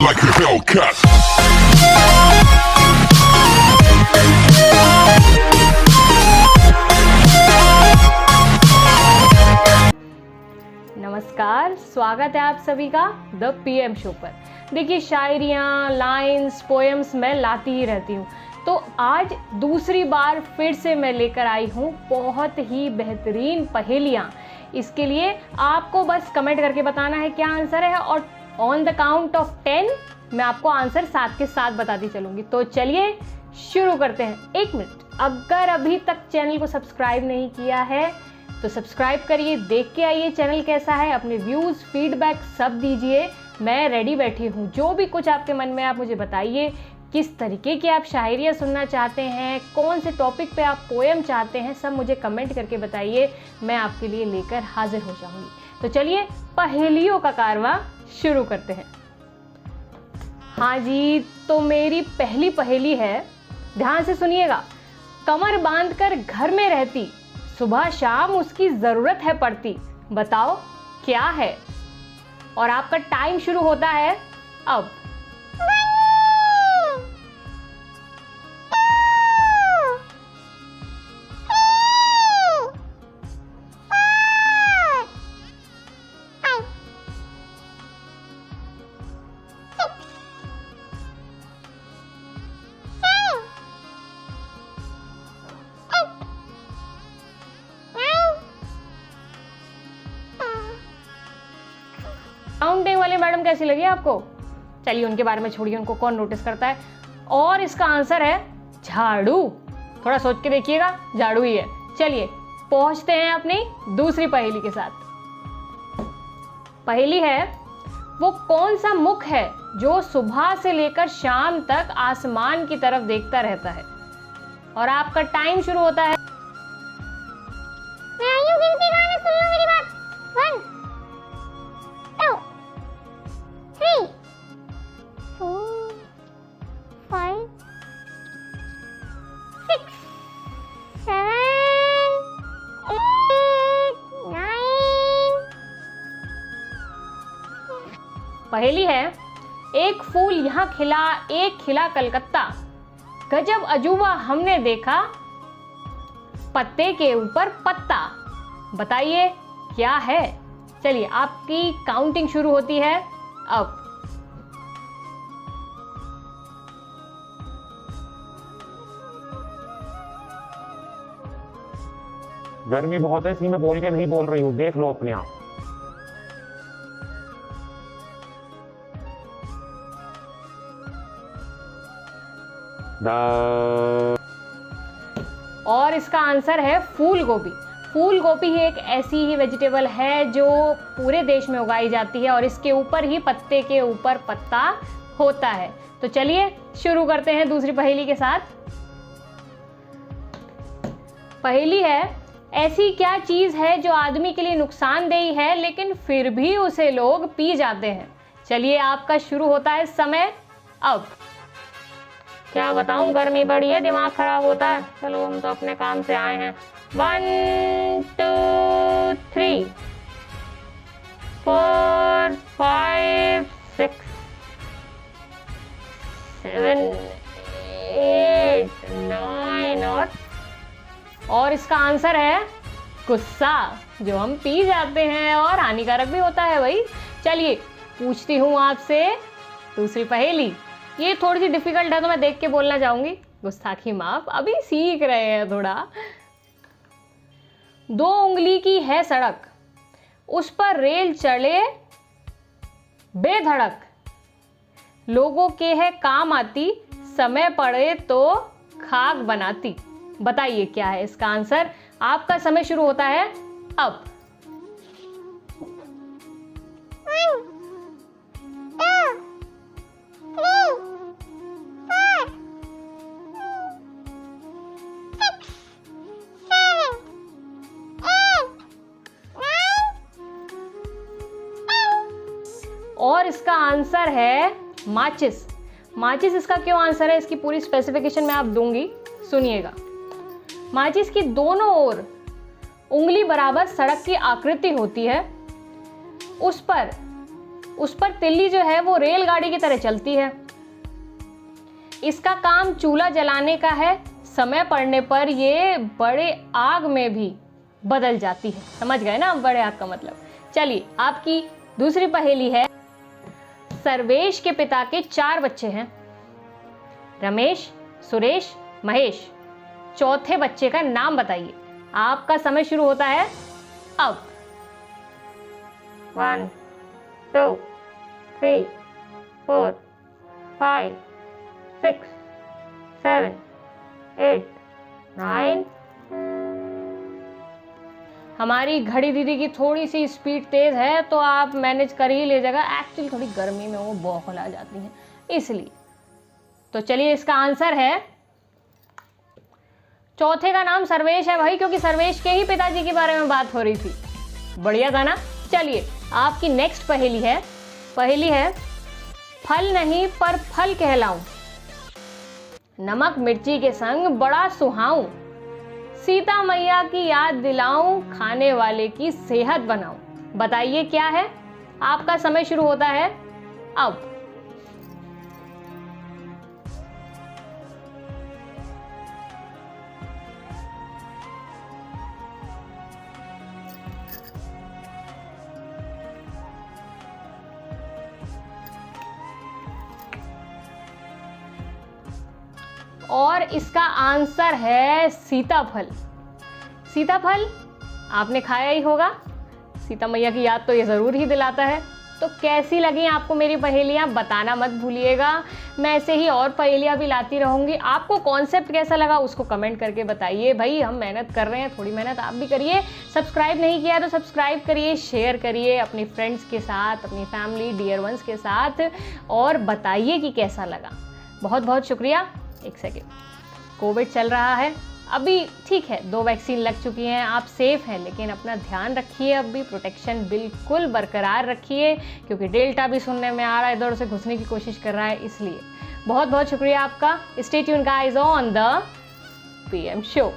like a Hellcat. नमस्कार, स्वागत है आप सभी का द पीएम शो पर। देखिए, शायरियाँ, लाइंस, पोएम्स मैं लाती ही रहती हूँ। तो आज दूसरी बार फिर से मैं लेकर आई हूँ बहुत ही बेहतरीन पहेलियाँ। इसके लिए आपको बस कमेंट करके बताना है क्या आंसर है, और ऑन द काउंट ऑफ 10 मैं आपको आंसर साथ के साथ बताती चलूँगी। तो चलिए शुरू करते हैं। 1 मिनट, अगर अभी तक चैनल को सब्सक्राइब नहीं किया है तो सब्सक्राइब करिए, देख के आइए चैनल कैसा है, अपने व्यूज़, फीडबैक सब दीजिए। मैं रेडी बैठी हूँ। जो भी कुछ आपके मन में आप मुझे बताइए, किस तरीके की आप शायरियाँ सुनना चाहते हैं, कौन से टॉपिक पे आप पोएम चाहते हैं, सब मुझे कमेंट करके बताइए। मैं आपके लिए लेकर हाजिर हो जाऊंगी। तो चलिए पहेलियों का कारवां शुरू करते हैं। हाँ जी, तो मेरी पहली पहेली है, ध्यान से सुनिएगा। कमर बांधकर घर में रहती, सुबह शाम उसकी ज़रूरत है पड़ती, बताओ क्या है? और आपका टाइम शुरू होता है अब। काउंटिंग वाली मैडम कैसी लगी आपको? चलिए उनके बारे में छोड़िए, उनको कौन नोटिस करता है। और इसका आंसर है झाड़ू। थोड़ा सोच के देखिएगा, झाड़ू ही है। चलिए पहुंचते हैं अपनी दूसरी पहेली के साथ। पहेली है, वो कौन सा मुख है जो सुबह से लेकर शाम तक आसमान की तरफ देखता रहता है? और आपका टाइम शुरू होता है। पहेली है, एक फूल यहाँ खिला, एक खिला कलकत्ता, गजब अजूबा हमने देखा, पत्ते के ऊपर पत्ता, बताइए क्या है? चलिए आपकी काउंटिंग शुरू होती है अब। गर्मी बहुत है, इसलिए मैं बोल के नहीं बोल रही हूँ, देख लो अपने आप। और इसका आंसर है फूल गोभी। फूल गोभी ही एक ऐसी ही वेजिटेबल है जो पूरे देश में उगाई जाती है, और इसके ऊपर ही पत्ते के ऊपर पत्ता होता है। तो चलिए शुरू करते हैं दूसरी पहेली के साथ। पहेली है, ऐसी क्या चीज़ है जो आदमी के लिए नुकसानदेही है लेकिन फिर भी उसे लोग पी जाते हैं? चलिए आपका शुरू होता है समय अब। क्या बताऊं, गर्मी बड़ी है, दिमाग खराब होता है। चलो हम तो अपने काम से आए हैं। 1 2 3 4 5 6 7 8 9 और इसका आंसर है गुस्सा, जो हम पी जाते हैं और हानिकारक भी होता है भाई। चलिए पूछती हूँ आपसे दूसरी पहेली। ये थोड़ी सी डिफिकल्ट है तो मैं देख के बोलना चाहूंगी, गुस्ताखी माफ, अभी सीख रहे हैं थोड़ा। 2 उंगली की है सड़क, उस पर रेल चले बेधड़क, लोगों के है काम आती, समय पड़े तो खाक बनाती, बताइए क्या है इसका आंसर? आपका समय शुरू होता है अब। और इसका आंसर है माचिस। माचिस इसका क्यों आंसर है, इसकी पूरी स्पेसिफिकेशन मैं आप दूंगी, सुनिएगा। माचिस की दोनों ओर उंगली बराबर सड़क की आकृति होती है, उस पर उस पर तिल्ली जो है वो रेलगाड़ी की तरह चलती है। इसका काम चूल्हा जलाने का है, समय पड़ने पर ये बड़े आग में भी बदल जाती है। समझ गए ना बड़े आग का मतलब। चलिए आपकी दूसरी पहेली है, सर्वेश के पिता के 4 बच्चे हैं, रमेश, सुरेश, महेश। चौथे बच्चे का नाम बताइए। आपका समय शुरू होता है अब। 1 2 3 4 5 6 7 8 9। हमारी घड़ी दीदी की थोड़ी सी स्पीड तेज है तो आप मैनेज कर ही लीजिएगा। एक्चुअली थोड़ी गर्मी में वो बौखला जाती हैं इसलिए। तो चलिए इसका आंसर है, चौथे का नाम सर्वेश है भाई, क्योंकि सर्वेश के ही पिताजी के बारे में बात हो रही थी। बढ़िया था ना। चलिए आपकी नेक्स्ट पहेली है, फल नहीं पर फल कहलाऊं, नमक मिर्ची के संग बड़ा सुहाऊं, सीता मैया की याद दिलाऊं, खाने वाले की सेहत बनाऊं। बताइए क्या है। आपका समय शुरू होता है अब। और इसका आंसर है सीताफल। सीताफल आपने खाया ही होगा, सीता मैया की याद तो ये ज़रूर ही दिलाता है। तो कैसी लगी आपको मेरी पहेलियाँ बताना मत भूलिएगा। मैं ऐसे ही और पहेलियाँ भी लाती रहूँगी। आपको कॉन्सेप्ट कैसा लगा उसको कमेंट करके बताइए। भाई हम मेहनत कर रहे हैं, थोड़ी मेहनत आप भी करिए। सब्सक्राइब नहीं किया तो सब्सक्राइब करिए, शेयर करिए अपनी फ्रेंड्स के साथ, अपनी फैमिली डियर वंस के साथ, और बताइए कि कैसा लगा। बहुत बहुत शुक्रिया। एक सेकेंड, कोविड चल रहा है अभी, ठीक है 2 वैक्सीन लग चुकी हैं, आप सेफ हैं, लेकिन अपना ध्यान रखिए, अब भी प्रोटेक्शन बिल्कुल बरकरार रखिए, क्योंकि डेल्टा भी सुनने में आ रहा है, इधर से घुसने की कोशिश कर रहा है। इसलिए बहुत बहुत शुक्रिया आपका। Stay tuned guys on the PM show.